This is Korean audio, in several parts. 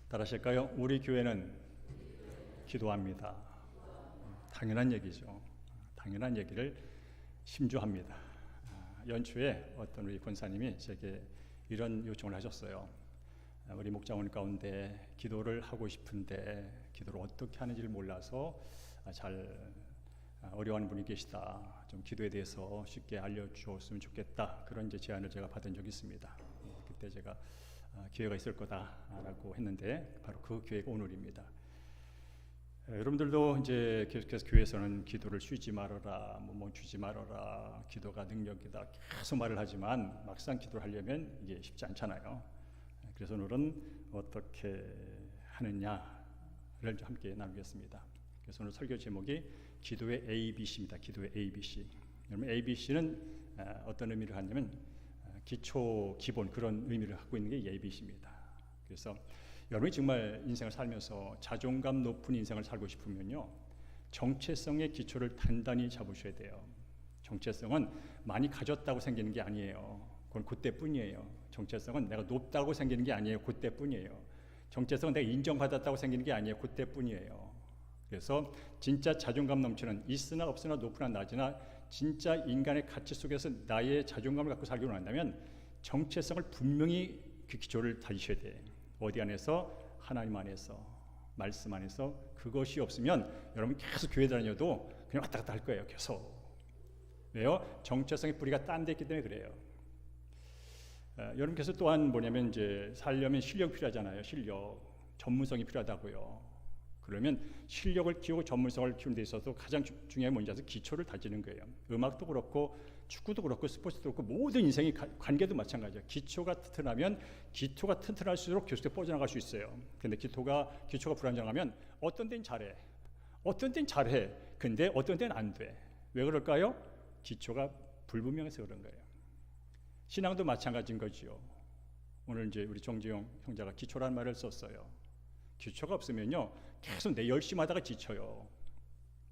따라하실까요? 우리 교회는 기도합니다. 당연한 얘기죠. 당연한 얘기를 심조합니다. 연초에 어떤 우리 권사님이 제게 이런 요청을 하셨어요. 우리 목장원 가운데 기도를 하고 싶은데 기도를 어떻게 하는지를 몰라서 잘 어려워하는 분이 계시다. 좀 기도에 대해서 쉽게 알려주었으면 좋겠다. 그런 이제 제안을 제가 받은 적이 있습니다. 그때 제가 기회가 있을 거다라고 했는데 바로 그 기회가 오늘입니다. 여러분들도 이제 계속해서 교회에서는 기도를 쉬지 말아라, 멈추지 말아라, 기도가 능력이다 계속 말을 하지만 막상 기도를 하려면 이게 쉽지 않잖아요. 그래서 오늘은 어떻게 하느냐를 함께 나누겠습니다. 그래서 오늘 설교 제목이 기도의 ABC입니다. 기도의 ABC. 여러분 ABC는 어떤 의미를 하냐면 기초, 기본 그런 의미를 갖고 있는 게 ABC입니다. 그래서 여러분이 정말 인생을 살면서 자존감 높은 인생을 살고 싶으면요, 정체성의 기초를 단단히 잡으셔야 돼요. 정체성은 많이 가졌다고 생기는 게 아니에요. 그건 그때뿐이에요. 정체성은 내가 높다고 생기는 게 아니에요. 그때뿐이에요. 정체성은 내가 인정받았다고 생기는 게 아니에요. 그때뿐이에요. 그래서 진짜 자존감 넘치는 있으나 없으나 높으나 낮으나 진짜 인간의 가치 속에서 나의 자존감을 갖고 살기를 원한다면 정체성을 분명히 그 기초를 다지셔야 돼. 어디 안에서? 하나님 안에서, 말씀 안에서. 그것이 없으면 여러분 계속 교회 다녀도 그냥 왔다 갔다 할 거예요. 계속. 왜요? 정체성의 뿌리가 딴 데 있기 때문에 그래요. 여러분께서 또한 뭐냐면 이제 살려면 실력이 필요하잖아요. 실력, 전문성이 필요하다고요. 그러면 실력을 키우고 전문성을 키우는 데 있어서 가장 중요한 게 뭔지 아세요? 기초를 다지는 거예요. 음악도 그렇고 축구도 그렇고 스포츠도 그렇고 모든 인생의 관계도 마찬가지예요. 기초가 튼튼할수록 계속해서 뻗어나갈 수 있어요. 근데 기초가 불안정하면 어떤 데는 잘해, 어떤 데는 잘해, 근데 어떤 데는 안 돼. 왜 그럴까요? 기초가 불분명해서 그런 거예요. 신앙도 마찬가지인 거지요. 오늘 이제 우리 정지용 형제가 기초라는 말을 썼어요. 기초가 없으면요 계속 내 열심히 하다가 지쳐요.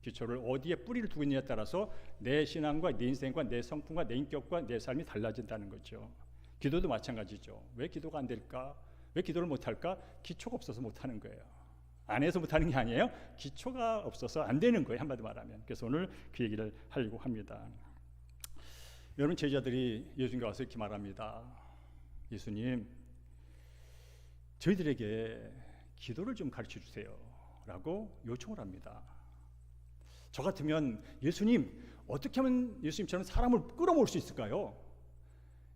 기초를 어디에 뿌리를 두고 있느냐에 따라서 내 신앙과 내 인생과 내 성품과 내 인격과 내 삶이 달라진다는 거죠. 기도도 마찬가지죠. 왜 기도가 안 될까? 왜 기도를 못할까? 기초가 없어서 못하는 거예요. 안에서 못하는 게 아니에요. 기초가 없어서 안 되는 거예요. 한마디 말하면. 그래서 오늘 그 얘기를 하려고 합니다. 여러분 제자들이 예수님께 와서 이렇게 말합니다. 예수님, 저희들에게 기도를 좀 가르쳐 주세요 라고 요청을 합니다. 저 같으면 예수님, 어떻게 하면 예수님처럼 사람을 끌어모을 수 있을까요?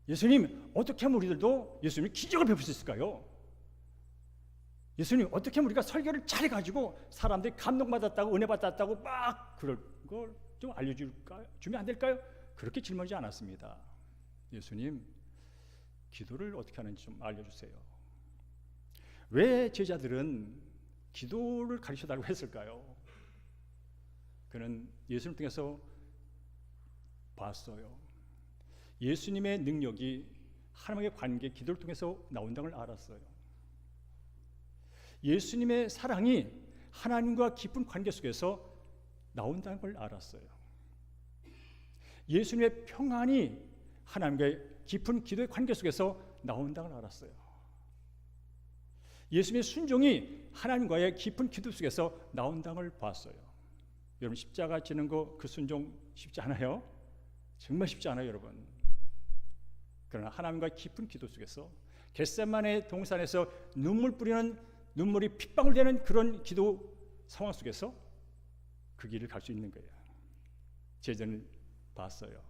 예수님, 어떻게 하면 우리들도 예수님의 기적을 베풀 수 있을까요? 예수님, 어떻게 하면 우리가 설교를 잘해가지고 사람들이 감동받았다고 은혜 받았다고 막 그럴 걸 좀 알려줄까요? 주면 안 될까요? 그렇게 질문하지 않았습니다. 예수님, 기도를 어떻게 하는지 좀 알려주세요. 왜 제자들은 기도를 가르쳐달라고 했을까요? 그는 예수님을 통해서 봤어요. 예수님의 능력이 하나님과의 관계, 기도를 통해서 나온다는 걸 알았어요. 예수님의 사랑이 하나님과 깊은 관계 속에서 나온다는 걸 알았어요. 예수님의 평안이 하나님과의 깊은 기도의 관계 속에서 나온다는 걸 알았어요. 예수님의 순종이 하나님과의 깊은 기도 속에서 나온다는 걸 봤어요. 여러분 십자가 지는 거 그 순종 쉽지 않아요? 정말 쉽지 않아요, 여러분. 그러나 하나님과의 깊은 기도 속에서 겟세마네 동산에서 눈물이 핏방울 되는 그런 기도 상황 속에서 그 길을 갈 수 있는 거예요. 제자는 봤어요.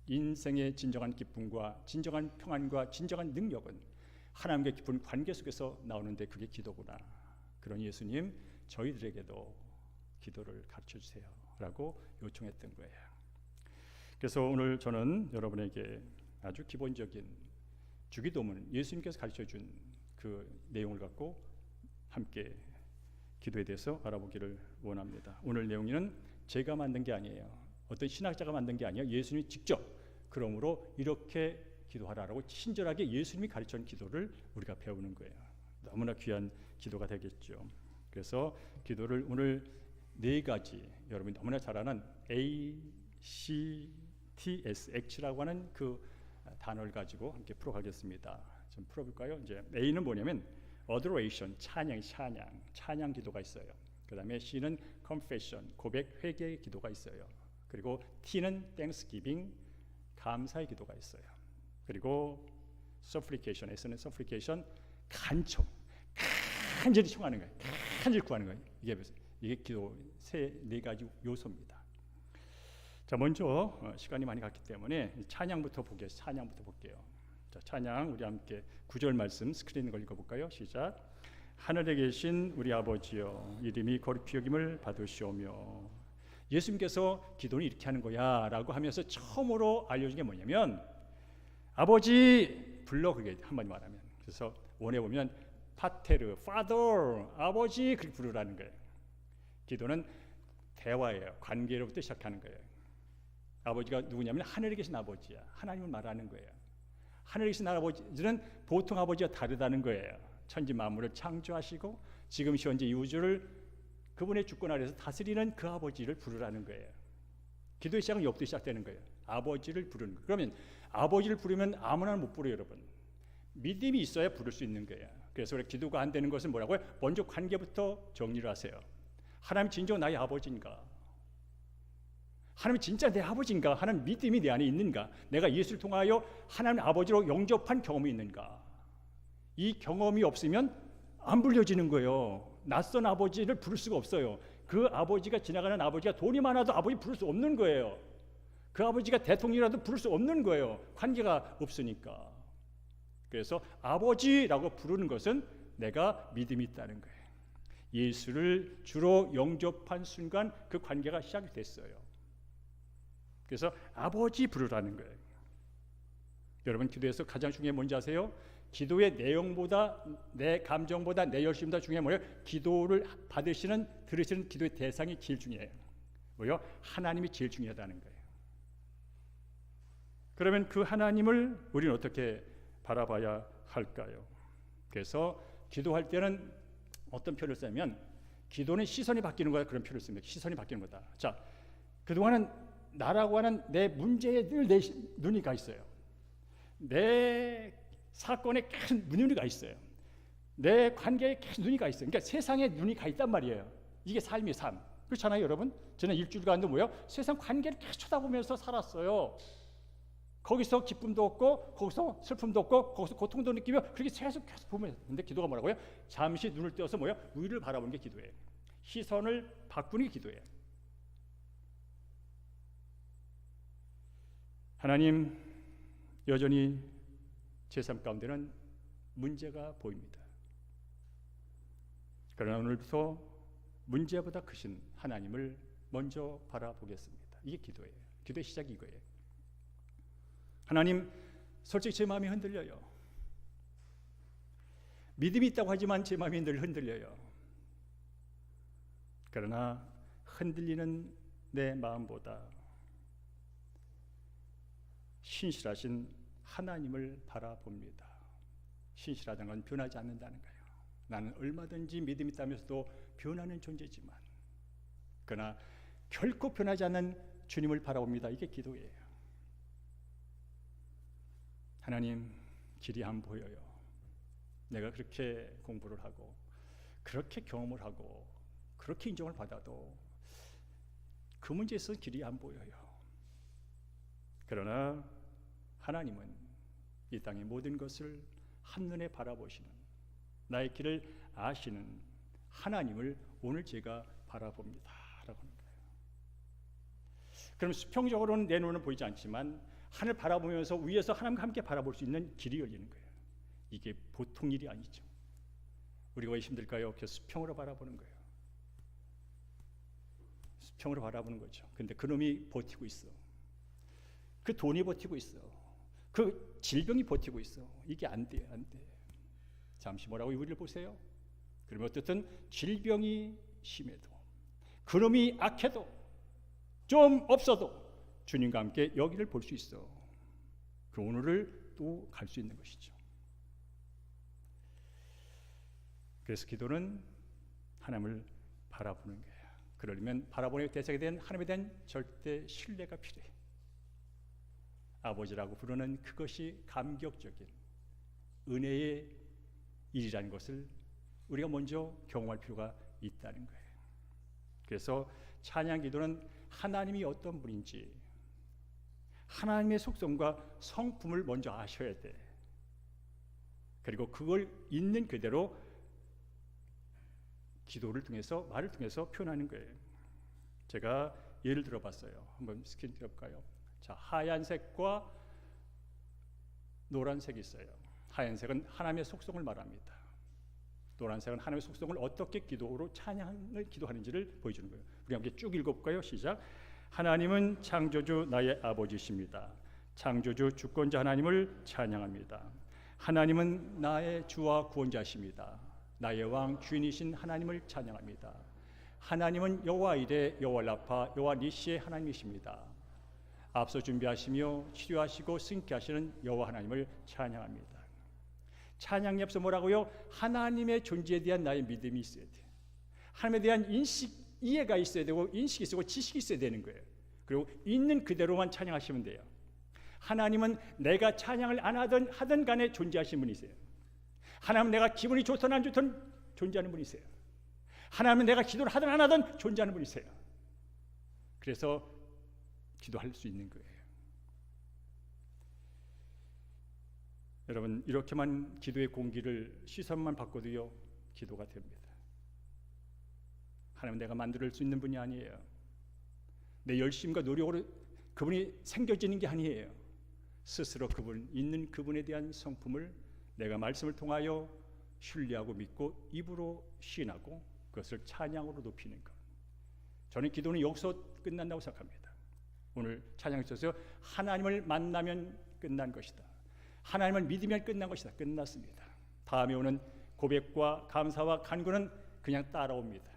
인생의 진정한 기쁨과 진정한 평안과 진정한 능력은 하나님과 깊은 관계 속에서 나오는데 그게 기도구나. 그런 예수님, 저희들에게도 기도를 가르쳐 주세요 라고 요청했던 거예요. 그래서 오늘 저는 여러분에게 아주 기본적인 주기도문, 예수님께서 가르쳐 준 그 내용을 갖고 함께 기도에 대해서 알아보기를 원합니다. 오늘 내용은 제가 만든 게 아니에요. 어떤 신학자가 만든 게 아니에요. 예수님이 직접 그러므로 이렇게 기도하라고 친절하게 예수님이 가르쳐준 기도를 우리가 배우는 거예요. 너무나 귀한 기도가 되겠죠. 그래서 기도를 오늘 네 가지, 여러분이 너무나 잘 아는 ACTSX라고 하는 그 단어를 가지고 함께 풀어가겠습니다. 좀 풀어볼까요? 이제 A는 뭐냐면 adoration, 찬양 기도가 있어요. 그 다음에 C는 confession, 고백, 회개의 기도가 있어요. 그리고 T는 thanksgiving, 감사의 기도가 있어요. 그리고 supplication, S는 supplication, 간청, 간절히 청하는 거예요. 간절히 구하는 거예요. 이게 기도 네 가지 요소입니다. 자, 먼저 시간이 많이 갔기 때문에 찬양부터 볼게요. 자, 찬양 우리 함께 9절 말씀 스크린에 걸 읽어볼까요? 시작. 하늘에 계신 우리 아버지여, 이름이 거룩히 여김을 받으시오며. 예수님께서 기도는 이렇게 하는 거야 라고 하면서 처음으로 알려준 게 뭐냐면 아버지 불러, 그게 한마디 말하면. 그래서 원에 보면 파테르, 파더, 아버지 그렇게 부르라는 거예요. 기도는 대화예요. 관계로부터 시작하는 거예요. 아버지가 누구냐면 하늘에 계신 아버지야. 하나님을 말하는 거예요. 하늘에 계신 아버지는 보통 아버지와 다르다는 거예요. 천지 만물을 창조하시고 지금 현재 이 우주를 그분의 주권 아래에서 다스리는 그 아버지를 부르라는 거예요. 기도의 시작은 여기부터 시작되는 거예요. 아버지를 부르는 거예요. 그러면 아버지를 부르면 아무나 못 부르요, 여러분. 믿음이 있어야 부를 수 있는 거예요. 그래서 우리 기도가 안 되는 것은 뭐라고요? 먼저 관계부터 정리를 하세요. 하나님 진정 나의 아버지인가? 하나님 진짜 내 아버지인가? 하나님 믿음이 내 안에 있는가? 내가 예수를 통하여 하나님 아버지로 영접한 경험이 있는가? 이 경험이 없으면 안 불려지는 거예요. 낯선 아버지를 부를 수가 없어요. 그 아버지가 지나가는 아버지가 돈이 많아도 아버지 부를 수 없는 거예요. 그 아버지가 대통령이라도 부를 수 없는 거예요. 관계가 없으니까. 그래서 아버지라고 부르는 것은 내가 믿음이 있다는 거예요. 예수를 주로 영접한 순간 그 관계가 시작이 됐어요. 그래서 아버지 부르라는 거예요. 여러분 기도에서 가장 중요한 뭔지 아세요? 기도의 내용보다 내 감정보다 내 열심보다 중요한 뭐예요? 기도를 들으시는 기도의 대상이 제일 중요해요. 뭐요? 하나님이 제일 중요하다는 거예요. 그러면 그 하나님을 우리는 어떻게 바라봐야 할까요? 그래서 기도할 때는 어떤 표현을 쓰냐면 기도는 시선이 바뀌는 거다, 그런 표현을 씁니다. 시선이 바뀌는 거다. 자, 그동안은 나라고 하는 내 문제에 늘 내 눈이 가 있어요. 내 사건에 큰 눈이 가 있어요. 내 관계에 큰 눈이 가 있어요. 그러니까 세상에 눈이 가 있단 말이에요. 이게 삶이에요, 삶. 그렇잖아요, 여러분? 저는 일주일간도 뭐예요? 세상 관계를 계속 쳐다보면서 살았어요. 거기서 기쁨도 없고 거기서 슬픔도 없고 거기서 고통도 느끼며 그렇게 계속 보면. 근데 기도가 뭐라고요? 잠시 눈을 떼어서 뭐예요? 위를 바라보는 게 기도예요. 시선을 바꾸는 게 기도예요. 하나님, 여전히 제 삶 가운데는 문제가 보입니다. 그러나 오늘부터 문제보다 크신 하나님을 먼저 바라보겠습니다. 이게 기도예요. 기도의 시작이 이거예요. 하나님, 솔직히 제 마음이 흔들려요. 믿음이 있다고 하지만 제 마음이 늘 흔들려요. 그러나 흔들리는 내 마음보다 신실하신 하나님을 바라봅니다. 신실하다는 건 변하지 않는다는 거예요. 나는 얼마든지 믿음이 있다면서도 변하는 존재지만 그러나 결코 변하지 않는 주님을 바라봅니다. 이게 기도예요. 하나님, 길이 안 보여요. 내가 그렇게 공부를 하고 그렇게 경험을 하고 그렇게 인정을 받아도 그 문제에서 길이 안 보여요. 그러나 하나님은 이 땅의 모든 것을 한눈에 바라보시는, 나의 길을 아시는 하나님을 오늘 제가 바라봅니다 라고 하는 거예요. 그럼 수평적으로는 내 눈은 보이지 않지만 하늘 바라보면서 위에서 하나님과 함께 바라볼 수 있는 길이 열리는 거예요. 이게 보통 일이 아니죠. 우리가 왜 힘들까요? 그래서 수평으로 바라보는 거예요. 수평으로 바라보는 거죠. 근데 그놈이 버티고 있어. 그 돈이 버티고 있어. 그 질병이 버티고 있어. 이게 안 돼, 안 돼. 잠시 뭐라고 우리를 보세요. 그러면 어쨌든 질병이 심해도 그놈이 악해도 좀 없어도 주님과 함께 여기를 볼 수 있어. 그 오늘을 또 갈 수 있는 것이죠. 그래서 기도는 하나님을 바라보는 거예요. 그러려면 바라보는 대상에 대한 하나님에 대한 절대 신뢰가 필요해. 아버지라고 부르는 그것이 감격적인 은혜의 일이라는 것을 우리가 먼저 경험할 필요가 있다는 거예요. 그래서 찬양 기도는 하나님이 어떤 분인지, 하나님의 속성과 성품을 먼저 아셔야 돼. 그리고 그걸 있는 그대로 기도를 통해서, 말을 통해서 표현하는 거예요. 제가 예를 들어봤어요. 한번 스크린 띄워볼까요? 자, 하얀색과 노란색이 있어요. 하얀색은 하나님의 속성을 말합니다. 노란색은 하나님의 속성을 어떻게 기도로 찬양을 기도하는지를 보여주는 거예요. 우리 함께 쭉 읽어볼까요? 시작. 하나님은 창조주 나의 아버지십니다. 창조주 주권자 하나님을 찬양합니다. 하나님은 나의 주와 구원자십니다. 나의 왕 주인이신 하나님을 찬양합니다. 하나님은 여호와 이레, 여호와 라파, 여호와 니시의 하나님이십니다. 앞서 준비하시며 치료하시고 승케 하시는 여호와 하나님을 찬양합니다. 찬양이 앞서 뭐라고요? 하나님의 존재에 대한 나의 믿음이 있어야 돼. 하나님에 대한 이해가 있어야 되고, 인식이 있고, 지식이 있어야 되는 거예요. 그리고 있는 그대로만 찬양하시면 돼요. 하나님은 내가 찬양을 안 하든 간에 존재하시는 분이세요. 하나님은 내가 기분이 좋든 안 좋든 존재하는 분이세요. 하나님은 내가 기도를 하든 안 하든 존재하는 분이세요. 그래서 기도할 수 있는 거예요. 여러분, 이렇게만 기도의 공기를 시선만 바꿔도요, 기도가 됩니다. 하나님은 내가 만들 수 있는 분이 아니에요. 내 열심과 노력으로 그분이 생겨지는 게 아니에요. 스스로 그분, 있는 그분에 대한 성품을 내가 말씀을 통하여 신뢰하고 믿고 입으로 시인하고 그것을 찬양으로 높이는 것. 저는 기도는 여기서 끝난다고 생각합니다. 오늘 찬양에 있어서 하나님을 만나면 끝난 것이다. 하나님을 믿으면 끝난 것이다. 끝났습니다. 다음에 오는 고백과 감사와 간구는 그냥 따라옵니다.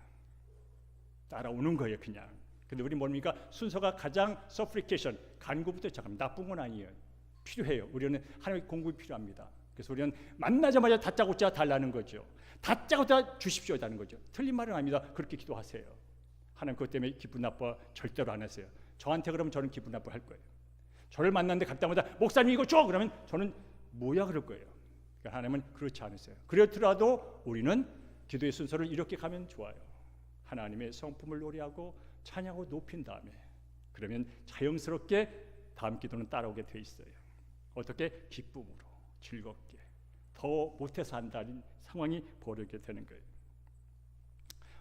따라오는 거예요, 그냥. 근데 우리 뭡니까? 순서가 가장 supplication, 간구부터 시작합니다. 나쁜 건 아니에요. 필요해요. 우리는 하나님의 공급이 필요합니다. 그래서 우리는 만나자마자 다짜고짜 달라는 거죠. 다짜고짜 주십시오라는 거죠. 틀린 말은 아닙니다. 그렇게 기도하세요. 하나님 그것 때문에 기분 나빠 절대로 안 하세요. 저한테 그러면 저는 기분 나빠할 거예요. 저를 만났는데 갈 때마다 목사님 이거 줘! 그러면 저는 뭐야 그럴 거예요. 그러니까 하나님은 그렇지 않으세요. 그렇더라도 우리는 기도의 순서를 이렇게 가면 좋아요. 하나님의 성품을 노래하고 찬양하고 높인 다음에 그러면 자연스럽게 다음 기도는 따라오게 돼 있어요. 어떻게? 기쁨으로 즐겁게 더 못해서 한다는 상황이 벌어지게 되는 거예요.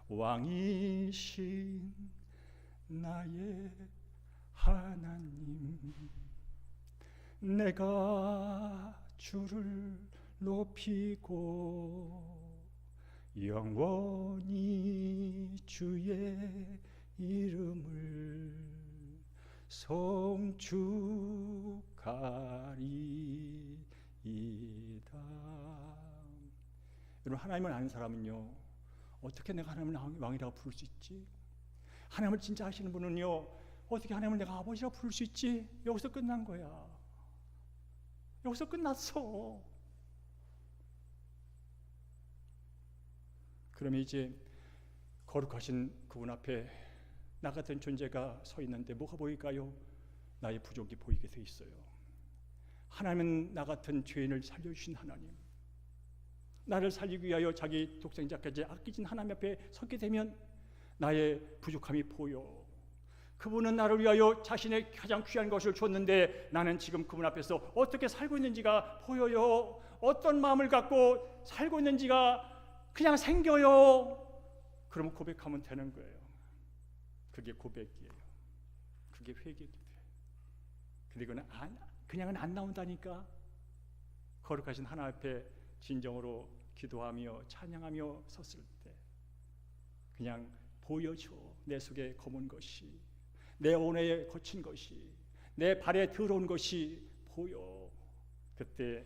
왕이신 나의 하나님, 내가 주를 높이고 영원히 주의 이름을 송축하리이다. 여러분, 하나님을 아는 사람은요, 어떻게 내가 하나님을 왕이라고 부를 수 있지? 하나님을 진짜 아시는 분은요, 어떻게 하나님을 내가 아버지라고 부를 수 있지? 여기서 끝난 거야. 여기서 끝났어. 그러면 이제 거룩하신 그분 앞에 나 같은 존재가 서 있는데 뭐가 보일까요? 나의 부족이 보이게 돼 있어요. 하나님은 나 같은 죄인을 살려주신 하나님, 나를 살리기 위하여 자기 독생자까지 아끼신 하나님 앞에 서게 되면 나의 부족함이 보여. 그분은 나를 위하여 자신의 가장 귀한 것을 줬는데 나는 지금 그분 앞에서 어떻게 살고 있는지가 보여요. 어떤 마음을 갖고 살고 있는지가 그냥 생겨요. 그러면 고백하면 되는 거예요. 그게 고백이에요. 그게 회개기도예요. 근데 그건 그냥은 안 나온다니까. 거룩하신 하나님 앞에 진정으로 기도하며 찬양하며 섰을 때 그냥 보여줘. 내 속에 검은 것이, 내 온에 거친 것이, 내 발에 더러운 것이 보여. 그때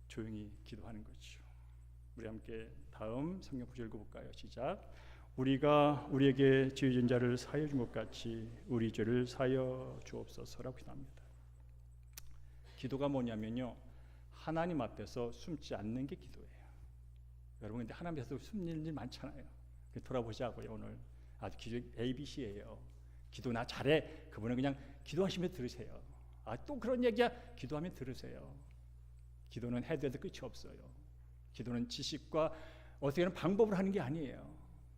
조용히 기도하는 거죠. 우리 함께 다음 성경 구절 읽어볼까요? 시작. 우리가 우리에게 죄 지은 자를 사하여 준 것 같이 우리 죄를 사하여 주옵소서라고 기도합니다. 기도가 뭐냐면요, 하나님 앞에서 숨지 않는 게 기도예요. 여러분, 근데 하나님 앞에서 숨는 일 많잖아요. 돌아보자고요. 오늘 아주 기도 ABC예요. 기도 나 잘해. 그분은 그냥 기도하시면 들으세요. 또 그런 얘기야. 기도하면 들으세요. 기도는 해도 끝이 없어요. 기도는 지식과 어떻게 하는 방법을 하는 게 아니에요.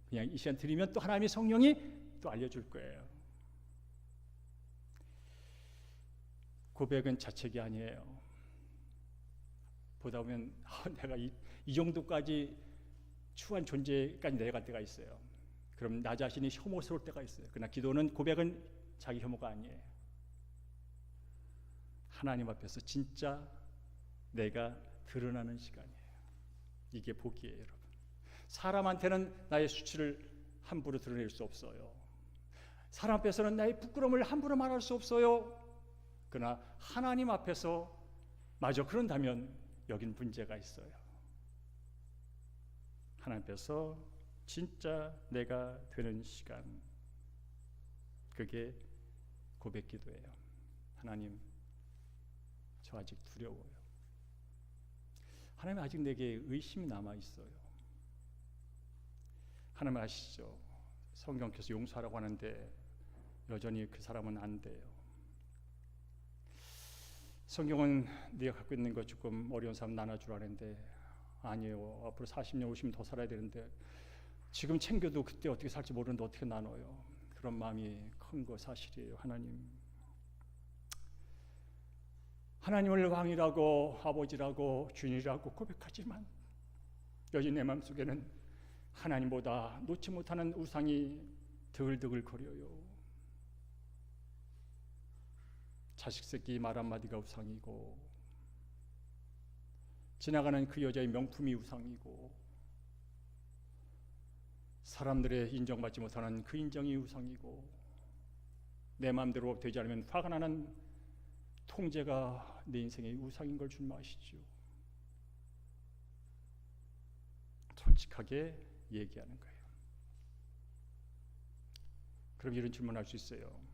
그냥 이 시간 드리면 또 하나님의 성령이 또 알려줄 거예요. 고백은 자책이 아니에요. 보다 보면 내가 이 정도까지 추한 존재까지 내려갈 때가 있어요. 그럼 나 자신이 혐오스러울 때가 있어요. 그러나 기도는, 고백은 자기 혐오가 아니에요. 하나님 앞에서 진짜 내가 드러나는 시간이에요. 이게 복이에요, 여러분. 사람한테는 나의 수치를 함부로 드러낼 수 없어요. 사람 앞에서는 나의 부끄러움을 함부로 말할 수 없어요. 그러나 하나님 앞에서 마저 그런다면 여긴 문제가 있어요. 하나님 앞에서 진짜 내가 되는 시간, 그게 고백 기도예요. 하나님, 저 아직 두려워요. 하나님, 아직 내게 의심이 남아 있어요. 하나님 아시죠? 성경께서 용서하라고 하는데 여전히 그 사람은 안 돼요. 성경은 네가 갖고 있는 거 조금 어려운 사람 나눠주라는데, 아니에요. 앞으로 40년 50년 더 살아야 되는데 지금 챙겨도 그때 어떻게 살지 모르는데 어떻게 나눠요. 그런 마음이 큰 거 사실이에요. 하나님을 왕이라고 아버지라고 주인이라고 고백하지만 여전히 내 마음속에는 하나님보다 놓지 못하는 우상이 드글드글 거려요. 자식 새끼 말 한마디가 우상이고, 지나가는 그 여자의 명품이 우상이고, 사람들의 인정받지 못하는 그 인정이 우상이고, 내 마음대로 되지 않으면 화가 나는 통제가 내 인생의 우상인 걸 줄 아시죠? 솔직하게 얘기하는 거예요. 그럼 이런 질문할 수 있어요.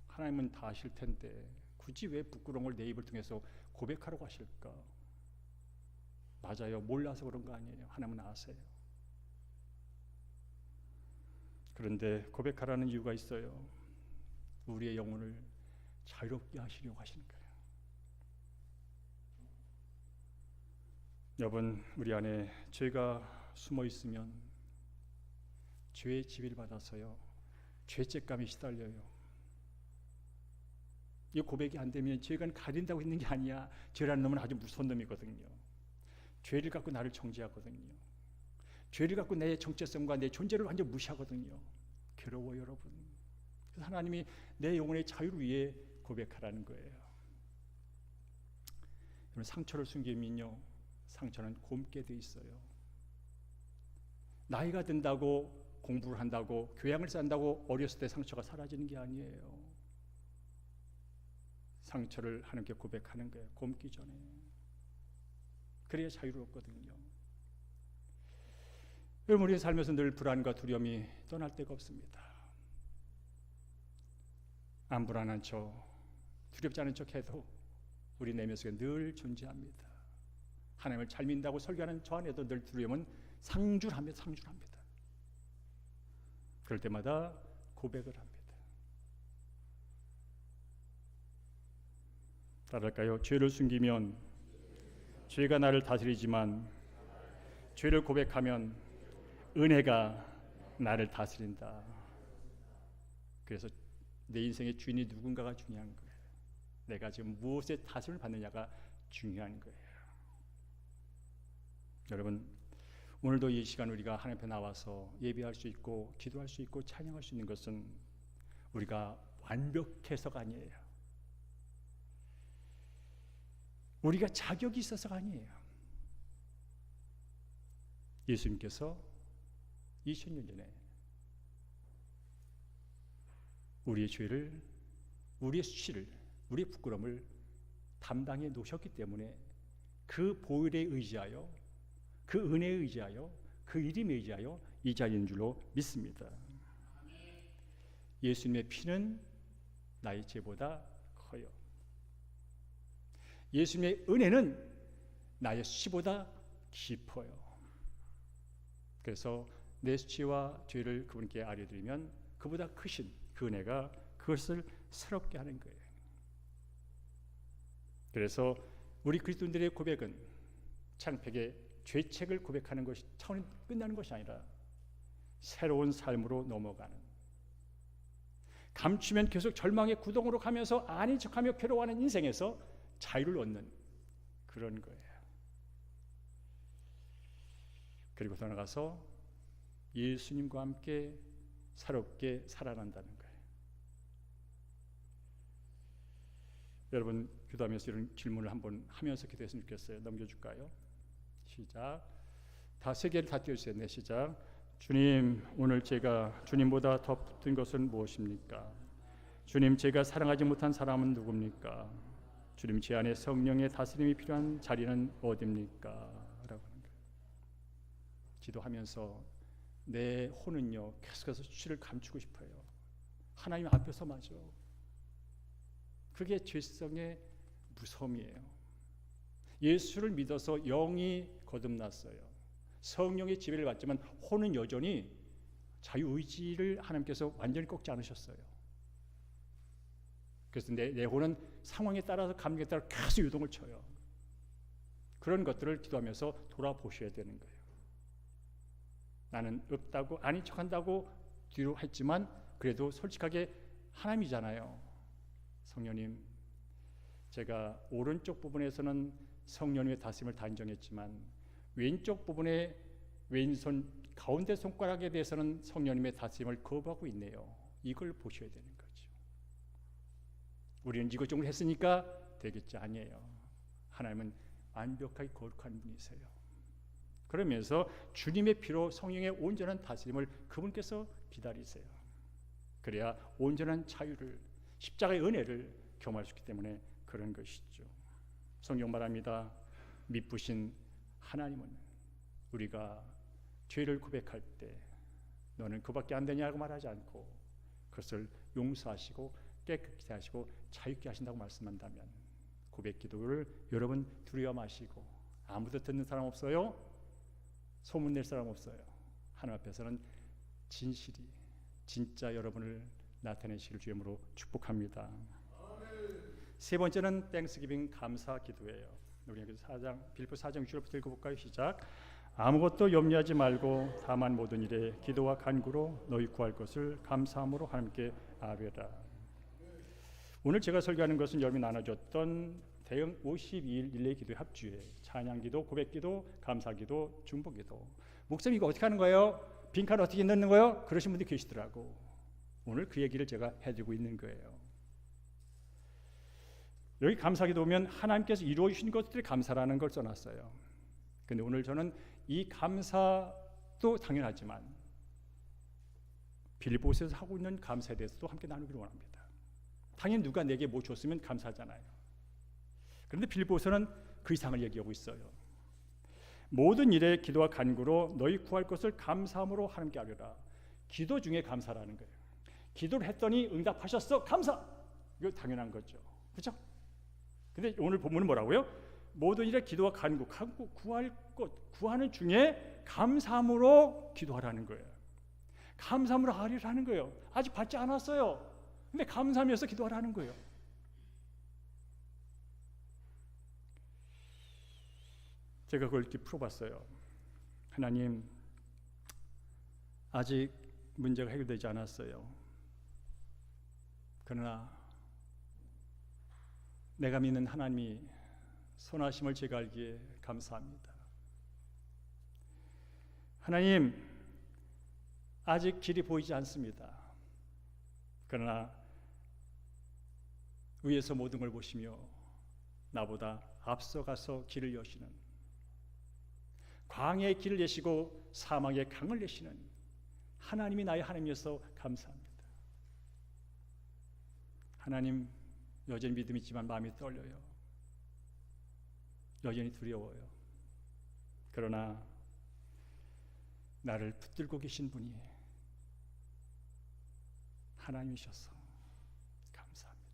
하나님은 다 아실 텐데 굳이 왜 부끄러운 걸 내 입을 통해서 고백하라고 하실까? 맞아요. 몰라서 그런 거 아니에요. 하나님은 아세요. 그런데 고백하라는 이유가 있어요. 우리의 영혼을 자유롭게 하시려고 하시는 거예요. 여러분, 우리 안에 죄가 숨어 있으면 죄의 지배를 받아서요, 죄책감에 시달려요. 이 고백이 안 되면 죄가 가린다고 있는 게 아니야. 죄라는 놈은 아주 무서운 놈이거든요. 죄를 갖고 나를 정죄하거든요. 죄를 갖고 내 정체성과 내 존재를 완전 무시하거든요. 괴로워요, 여러분. 그래서 하나님이 내 영혼의 자유를 위해 고백하라는 거예요. 여러분, 상처를 숨기면요, 상처는 곪게 돼 있어요. 나이가 든다고, 공부를 한다고, 교양을 쌓는다고 어렸을 때 상처가 사라지는 게 아니에요. 상처를 하나님께 고백하는 거예요. 곪기 전에. 그래야 자유롭거든요. 여러분, 우리의 삶에서 늘 불안과 두려움이 떠날 데가 없습니다. 안 불안한 척, 두렵지 않은 척 해도 우리 내면 속에 늘 존재합니다. 하나님을 잘 믿는다고 설교하는 저 안에도 늘 두려움은 상줄합니다. 그럴 때마다 고백을 합니다. 따라할까요? 죄를 숨기면 죄가 나를 다스리지만 죄를 고백하면 은혜가 나를 다스린다. 그래서 내 인생의 주인이 누군가가 중요한 거예요. 내가 지금 무엇에 다스림을 받느냐가 중요한 거예요. 여러분, 오늘도 이 시간 우리가 하나님 앞에 나와서 예배할 수 있고 기도할 수 있고 찬양할 수 있는 것은 우리가 완벽해서가 아니에요. 우리가 자격이 있어서가 아니에요. 예수님께서 2000년 전에 우리의 죄를, 우리의 수치를, 우리의 부끄러움을 담당해 놓으셨기 때문에 그 보혈에 의지하여, 그 은혜에 의지하여, 그 이름에 의지하여 이 자리에 있는 줄로 믿습니다. 예수님의 피는 나의 죄보다 커요. 예수님의 은혜는 나의 수치보다 깊어요. 그래서 내 수치와 죄를 그분께 알려드리면 그보다 크신 그 은혜가 그것을 새롭게 하는 거예요. 그래서 우리 그리스도인들의 고백은 창세기 죄책을 고백하는 것이 차원이 끝나는 것이 아니라 새로운 삶으로 넘어가는, 감추면 계속 절망의 구덩으로 가면서 아닌 척하며 괴로워하는 인생에서 자유를 얻는 그런 거예요. 그리고 더 나가서 예수님과 함께 새롭게 살아난다는 거예요. 여러분 기도하면서 이런 질문을 한번 하면서 기도했으면 좋겠어요. 넘겨줄까요? 시작. 다 세 개를 다 띄워주세요. 네, 시작. 주님, 오늘 제가 주님보다 더 붙은 것은 무엇입니까? 주님, 제가 사랑하지 못한 사람은 누굽니까? 주님, 제 안에 성령의 다스림이 필요한 자리는 어디입니까? 라고 하는 거예요. 기도하면서 내 혼은요 계속해서 수치를 감추고 싶어요. 하나님 앞에서 마저. 그게 죄성의 무서움이에요. 예수를 믿어서 영이 거듭났어요. 성령의 지배를 받지만 혼은 여전히 자유의지를 하나님께서 완전히 꺾지 않으셨어요. 그래서 내 혼은 상황에 따라서 감정에 따라 계속 유동을 쳐요. 그런 것들을 기도하면서 돌아보셔야 되는 거예요. 나는 없다고 아닌 척한다고 뒤로 했지만 그래도 솔직하게 하나님이잖아요. 성령님, 제가 오른쪽 부분에서는 성령님의 다스림을 다 인정했지만 왼쪽 부분의 왼손 가운데 손가락에 대해서는 성령님의 다스림을 거부하고 있네요. 이걸 보셔야 되는 거죠. 우리는 이것저것 했으니까 되겠지, 아니에요. 하나님은 완벽하게 거룩한 분이세요. 그러면서 주님의 피로 성령의 온전한 다스림을 그분께서 기다리세요. 그래야 온전한 자유를, 십자가의 은혜를 경험할 수 있기 때문에 그런 것이죠. 성경 말합니다. 미쁘신 하나님은 우리가 죄를 고백할 때 너는 그밖에 안 되냐고 말하지 않고 그것을 용서하시고 깨끗게 하시고 자유케 하신다고 말씀한다면 고백 기도를 여러분 두려워 마시고, 아무도 듣는 사람 없어요. 소문낼 사람 없어요. 하나님 앞에서는 진실이 진짜 여러분을 나타내시길 주님으로 축복합니다. 세 번째는 땡스기빙 감사 기도예요. 우리 여기 빌립보 4장 6절부터 읽어볼까요? 시작. 아무것도 염려하지 말고 다만 모든 일에 기도와 간구로 너희 구할 것을 감사함으로 하나님께 아뢰라. 오늘 제가 설교하는 것은 여러분이 나눠줬던 대응 52일 릴레이 기도의 합주예요. 찬양기도, 고백기도, 감사기도, 중보기도. 목사님 이거 어떻게 하는 거예요? 빈칸 어떻게 넣는 거예요? 그러신 분들이 계시더라고. 오늘 그 얘기를 제가 해드리고 있는 거예요. 여기 감사기도 보면 하나님께서 이루어주신 것들이 감사라는 걸 써놨어요. 근데 오늘 저는 이 감사도 당연하지만 빌립보서에서 하고 있는 감사에 대해서도 함께 나누기를 원합니다. 당연히 누가 내게 뭐 줬으면 감사하잖아요. 그런데 빌립보서는 그 이상을 얘기하고 있어요. 모든 일에 기도와 간구로 너희 구할 것을 감사함으로 하나님께 아뢰라. 기도 중에 감사라는 거예요. 기도를 했더니 응답하셨어. 감사. 이거 당연한 거죠. 그렇죠? 근데 오늘 본문은 뭐라고요? 모든 일에 기도와 간구 구할 것, 구하는 중에 감사함으로 기도하라는 거예요. 감사함으로 아뢰라는 거예요. 아직 받지 않았어요. 근데 감사하면서 기도하라는 거예요. 제가 그걸 이렇게 풀어봤어요. 하나님, 아직 문제가 해결되지 않았어요. 그러나 내가 믿는 하나님이 선하심을 제가 알기에 감사합니다. 하나님, 아직 길이 보이지 않습니다. 그러나 위에서 모든 걸 보시며 나보다 앞서가서 길을 여시는, 광야의 길을 내시고 사막의 강을 내시는 하나님이 나의 하나님이어서 감사합니다. 하나님, 여전히 믿음이 있지만 마음이 떨려요. 여전히 두려워요. 그러나 나를 붙들고 계신 분이 하나님이셔서 감사합니다.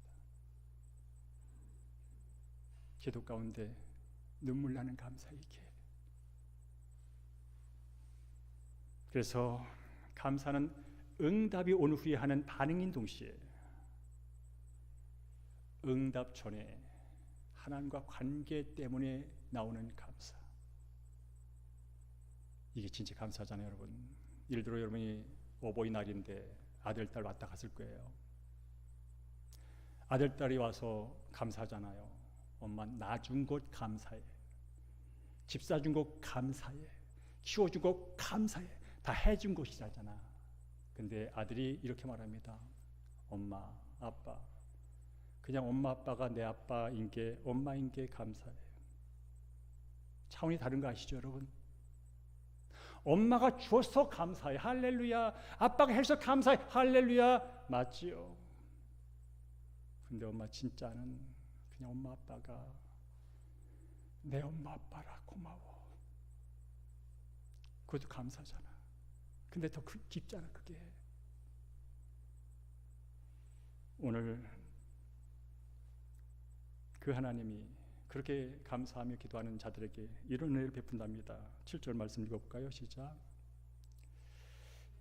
기도 가운데 눈물 나는 감사이기에. 그래서 감사는 응답이 온 후에 하는 반응인 동시에 응답 전에 하나님과 관계 때문에 나오는 감사. 이게 진짜 감사하잖아요, 여러분. 예를 들어 여러분이 어버이날인데 아들, 딸 왔다 갔을 거예요. 아들, 딸이 와서 감사하잖아요. 엄마 나 준 것 감사해. 집 사준 것 감사해. 키워준 것 감사해. 다 해준 것이잖아. 근데 아들이 이렇게 말합니다. 엄마, 아빠, 그냥 엄마, 아빠가 내 아빠인 게, 엄마인 게 감사해. 차원이 다른 거 아시죠, 여러분? 엄마가 주어서 감사해. 할렐루야. 아빠가 해서 감사해. 할렐루야. 맞지요? 근데 엄마 진짜는 그냥 엄마, 아빠가 내 엄마, 아빠라 고마워. 그것도 감사잖아. 근데 더 깊잖아, 그게. 오늘 그 하나님이 그렇게 감사하며 기도하는 자들에게 이런 은혜를 베푼답니다. 7절 말씀 읽어볼까요? 시작.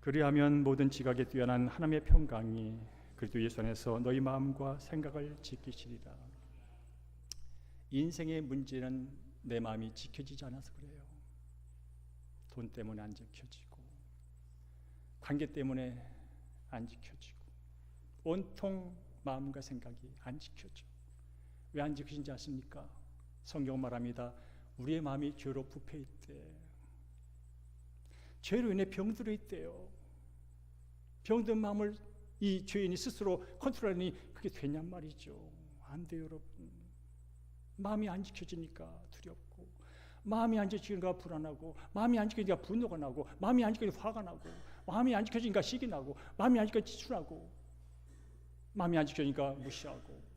그리하면 모든 지각에 뛰어난 하나님의 평강이 그리스도 예수 안에서 너희 마음과 생각을 지키시리라. 인생의 문제는 내 마음이 지켜지지 않아서 그래요. 돈 때문에 안 지켜지고, 관계 때문에 안 지켜지고, 온통 마음과 생각이 안 지켜져. 왜 안 지켜진지 아십니까? 성경 말합니다. 우리의 마음이 죄로 부패 있대. 죄로 인해 병들어 있대요. 병든 마음을 이 죄인이 스스로 컨트롤하니 그게 되냔 말이죠. 안 돼요, 여러분. 마음이 안 지켜지니까 두렵고, 마음이 안 지켜지니까 불안하고, 마음이 안 지켜지니까 분노가 나고, 마음이 안 지켜지니까 화가 나고, 마음이 안 지켜지니까 시기 나고, 마음이 안 지켜지니까 지출하고, 마음이 안 지켜지니까 무시하고.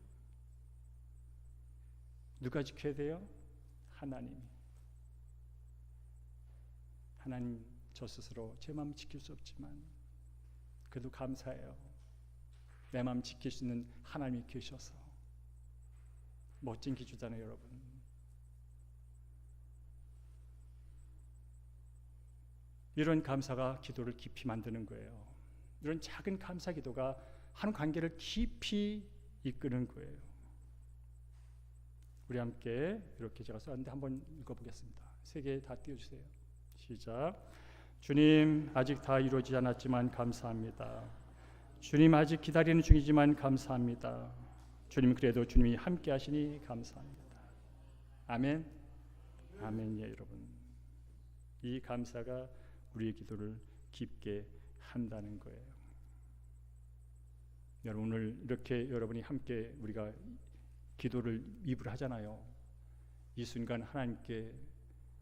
누가 지켜야 돼요? 하나님이. 하나님, 저 스스로 제 마음 지킬 수 없지만 그래도 감사해요. 내 마음 지킬 수 있는 하나님이 계셔서. 멋진 기주잖아요, 여러분. 이런 감사가 기도를 깊이 만드는 거예요. 이런 작은 감사 기도가 한 관계를 깊이 이끄는 거예요. 우리 함께 이렇게 제가 썼는데 한번 읽어보겠습니다. 세 개 다 띄워주세요. 시작. 주님, 아직 다 이루어지지 않았지만 감사합니다. 주님, 아직 기다리는 중이지만 감사합니다. 주님, 그래도 주님이 함께 하시니 감사합니다. 아멘. 아멘이에요, 여러분. 이 감사가 우리의 기도를 깊게 한다는 거예요. 여러분, 오늘 이렇게 여러분이 함께 우리가 기도를 입으로 하잖아요. 이 순간 하나님께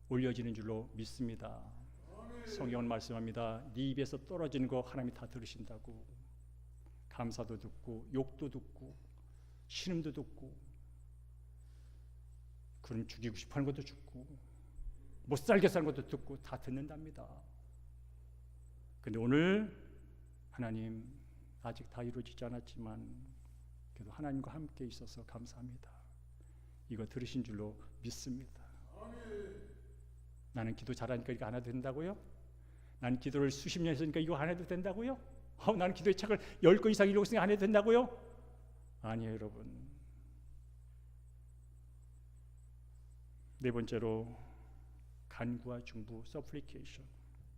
올려지는 줄로 믿습니다. 성경은 말씀합니다. 네 입에서 떨어지는 거 하나님이 다 들으신다고. 감사도 듣고, 욕도 듣고, 신음도 듣고, 그럼 죽이고 싶어하는 것도 듣고, 못 살게 사는 것도 듣고 다 듣는답니다. 근데 오늘 하나님, 아직 다 이루어지지 않았지만 그래도 하나님과 함께 있어서 감사합니다. 이거 들으신 줄로 믿습니다. 나는 기도 잘하니까 이거 안 해도 된다고요? 나는 기도를 수십 년 했으니까 이거 안 해도 된다고요? 나는 기도의 책을 10권 이상 읽었으니까 안 해도 된다고요? 아니에요, 여러분. 네 번째로 간구와 중부, supplication.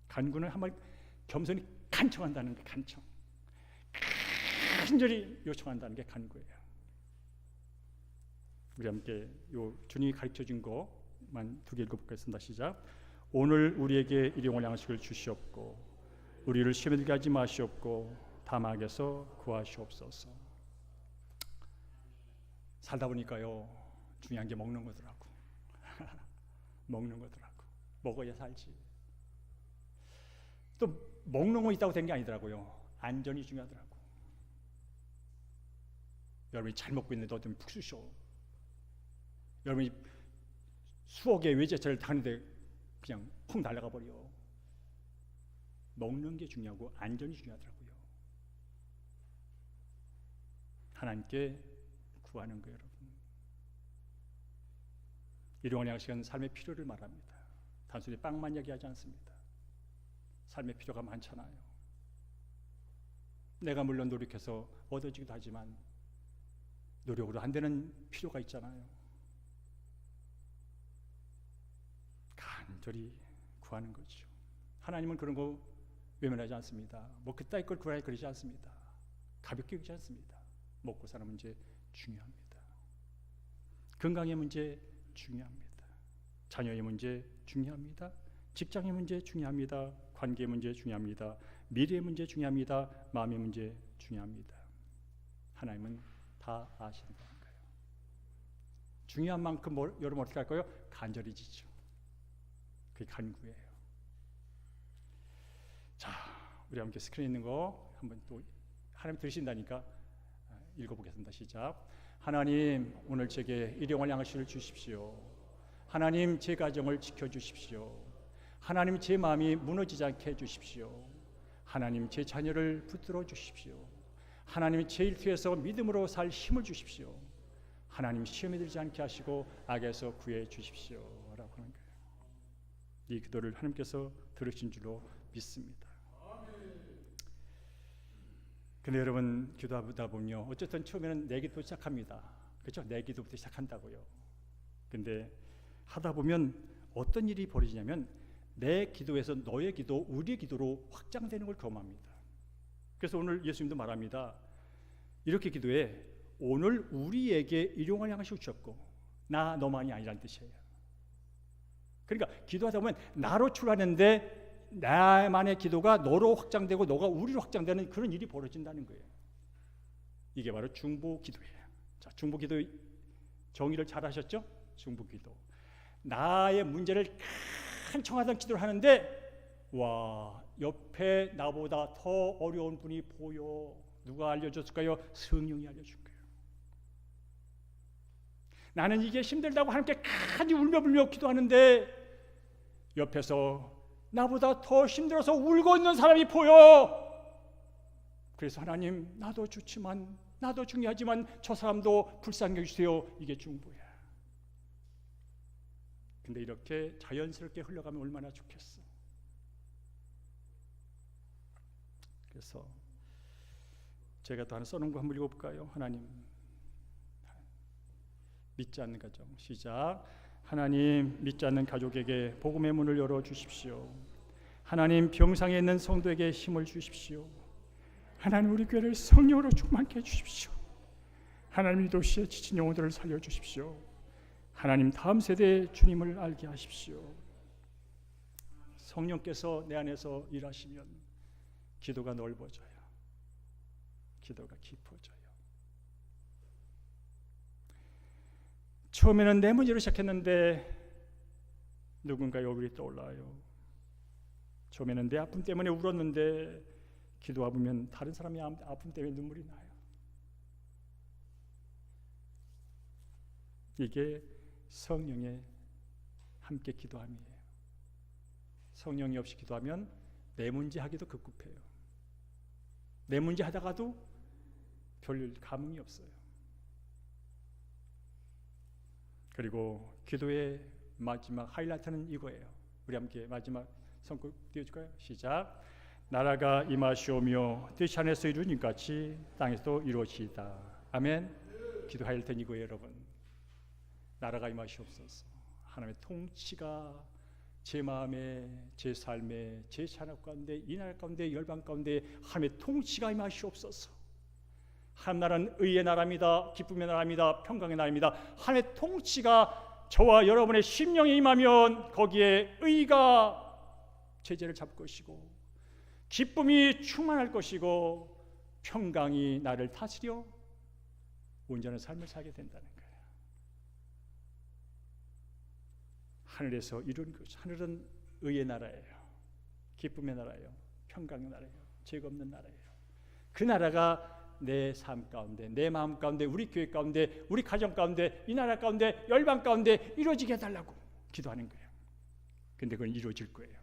간구는 한번 겸손히 간청한다는 게 간청. 간절히 요청한다는 게 간구예요. 우리 함께 요 주님이 가르쳐 준 것만 두 개 읽어보겠습니다. 시작. 오늘 우리에게 일용할 양식을 주시옵고 우리를 시험에 들게 하지 마시옵고 다막에서 구하시옵소서. 살다 보니까요, 중요한 게 먹는 거더라고. 먹는 거더라고. 먹어야 살지. 또 먹는 거 있다고 된 게 아니더라고요. 안전이 중요하더라고. 여러분이 잘 먹고 있는데 어떤 푹 쉬셔. 여러분이 수억의 외제차를 타는데 그냥 푹 날아가 버려. 먹는 게 중요하고 안전이 중요하더라고요. 하나님께 구하는 거예요, 여러분. 일용할 양식은 삶의 필요를 말합니다. 단순히 빵만 얘기하지 않습니다. 삶의 필요가 많잖아요. 내가 물론 노력해서 얻어지기도 하지만 노력으로 안 되는 필요가 있잖아요. 간절히 구하는 거죠. 하나님은 그런 거 외면하지 않습니다. 뭐 그따위 걸 구하라 그러지 않습니다. 가볍게 여기지 않습니다. 먹고 사는 문제 중요합니다. 건강의 문제 중요합니다. 자녀의 문제 중요합니다. 직장의 문제 중요합니다. 관계 문제 중요합니다. 미래의 문제 중요합니다. 마음의 문제 중요합니다. 하나님은 다 아신다는 거예요. 중요한 만큼 여러분 어떻게 할까요? 간절히 지죠. 그게 간구예요. 자, 우리 함께 스크린 있는 거 한번 또 하나님 들으신다니까 읽어보겠습니다. 시작. 하나님, 오늘 제게 일용할 양식을 주십시오. 하나님, 제 가정을 지켜주십시오. 하나님, 제 마음이 무너지지 않게 해주십시오. 하나님, 제 자녀를 붙들어 주십시오. 하나님, 제 일터에서 믿음으로 살 힘을 주십시오. 하나님, 시험에 들지 않게 하시고 악에서 구해 주십시오. 라고 하는 거예요. 이 기도를 하나님께서 들으신 줄로 믿습니다. 근데 여러분, 기도하다 보면요, 어쨌든 처음에는 내 기도 시작합니다. 그렇죠? 내 기도부터 시작한다고요. 근데 하다 보면 어떤 일이 벌어지냐면 내 기도에서 너의 기도, 우리의 기도로 확장되는 걸 경험합니다. 그래서 오늘 예수님도 말합니다. 이렇게 기도해. 오늘 우리에게 일용할 양식을 주셨고 나 너만이 아니라는 뜻이에요. 그러니까 기도하다 보면 나로 출하는데 나만의 기도가 너로 확장되고 너가 우리로 확장되는 그런 일이 벌어진다는 거예요. 이게 바로 중보기도예요. 자, 중보기도 정의를 잘 하셨죠? 중보기도. 나의 문제를 간청하던 기도를 하는데 와, 옆에 나보다 더 어려운 분이 보여. 누가 알려줬을까요? 성령이 알려준 거예요. 나는 이게 힘들다고 하나님께 간이 울며불며 기도하는데 옆에서 나보다 더 힘들어서 울고 있는 사람이 보여. 그래서 하나님, 나도 좋지만 나도 중요하지만 저 사람도 불쌍히 여기주세요. 이게 중보야. 근데 이렇게 자연스럽게 흘러가면 얼마나 좋겠어. 그래서 제가 또 하나 써놓은 거 한번 읽어볼까요? 하나님, 믿지 않는 가정. 시작. 하나님, 믿지 않는 가족에게 복음의 문을 열어주십시오. 하나님, 병상에 있는 성도에게 힘을 주십시오. 하나님, 우리 교회를 성령으로 충만케 해주십시오. 하나님, 이 도시의 지친 영혼들을 살려주십시오. 하나님, 다음 세대에 주님을 알게 하십시오. 성령께서 내 안에서 일하시면 기도가 넓어져요. 기도가 깊어져요. 처음에는 내 문제로 시작했는데 누군가의 얼굴이 떠올라요. 처음에는 내 아픔 때문에 울었는데 기도하면 다른 사람의 아픔 때문에 눈물이 나요. 이게 성령의 함께 기도함이에요. 성령이 없이 기도하면 내 문제 하기도 급급해요. 내 문제 하다가도 별 감흥이 없어요. 그리고 기도의 마지막 하이라이트는 이거예요. 우리 함께 마지막 성구 띄워줄까요? 시작. 나라가 임하시오며 뜻이 하늘에서 이루어진 같이 땅에서도 이루어지이다. 아멘. 기도 하이라이트는 이거예요, 여러분. 나라가 임하시옵소서. 하나님의 통치가 제 마음에, 제 삶에, 제 산업 가운데, 이 나라 가운데, 열방 가운데 하나님의 통치가 임하시옵소서. 하나님 나라는 의의 나라입니다. 기쁨의 나라입니다. 평강의 나라입니다. 하나님의 통치가 저와 여러분의 심령에 임하면 거기에 의가 제재를 잡을 것이고 기쁨이 충만할 것이고 평강이 나를 다스려 온전한 삶을 살게 된다는 거예요. 하늘에서 이룬 것이, 하늘은 의의 나라예요. 기쁨의 나라예요. 평강의 나라예요. 죄가 없는 나라예요. 그 나라가 내 삶 가운데, 내 마음 가운데, 우리 교회 가운데, 우리 가정 가운데, 이 나라 가운데, 열방 가운데 이루어지게 해달라고 기도하는 거예요. 근데 그건 이루어질 거예요.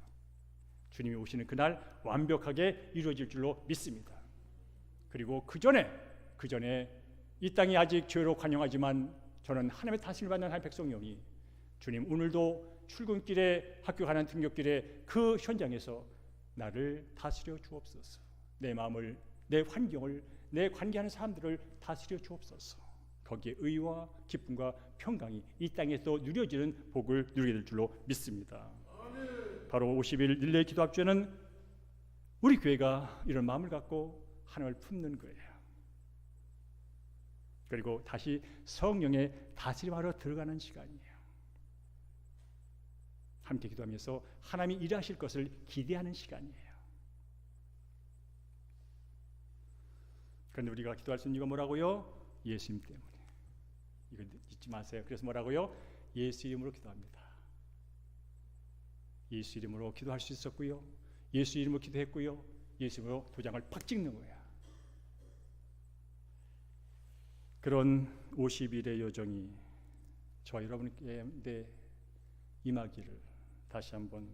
주님이 오시는 그날 완벽하게 이루어질 줄로 믿습니다. 그리고 그 전에 이 땅이 아직 죄로 관영하지만 저는 하나님의 다스림을 받는 하나님의 백성이오니 주님, 오늘도 출근길에 학교 가는 등굣길에 그 현장에서 나를 다스려 주옵소서. 내 마음을, 내 환경을, 내 관계하는 사람들을 다스려 주옵소서. 거기에 의와 기쁨과 평강이 이 땅에서 누려지는 복을 누리게 될 줄로 믿습니다. 아멘. 바로 50일 릴레이 기도 합주에는 우리 교회가 이런 마음을 갖고 하나님을 품는 거예요. 그리고 다시 성령의 다스림하러 들어가는 시간이에요. 함께 기도하면서 하나님이 일하실 것을 기대하는 시간이에요. 그런데 우리가 기도할 수 있는 이유가 뭐라고요? 예수님 때문에. 이거 잊지 마세요. 그래서 뭐라고요? 예수 이름으로 기도합니다. 예수 이름으로 기도할 수 있었고요. 예수 이름으로 기도했고요. 예수 이름으로 도장을 팍 찍는 거야. 그런 50일의 여정이 저와 여러분께 임하기를 다시 한번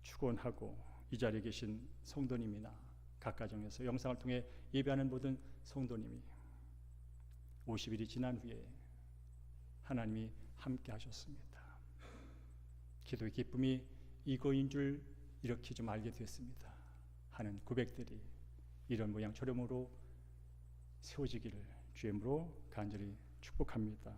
축원하고, 이 자리에 계신 성도님이나 각 가정에서 영상을 통해 예배하는 모든 성도님이 50일이 지난 후에 하나님이 함께 하셨습니다. 기도의 기쁨이 이거인 줄 이렇게 좀 알게 됐습니다 하는 고백들이 이런 모양 저렴으로 세워지기를 주의 이름으로 간절히 축복합니다.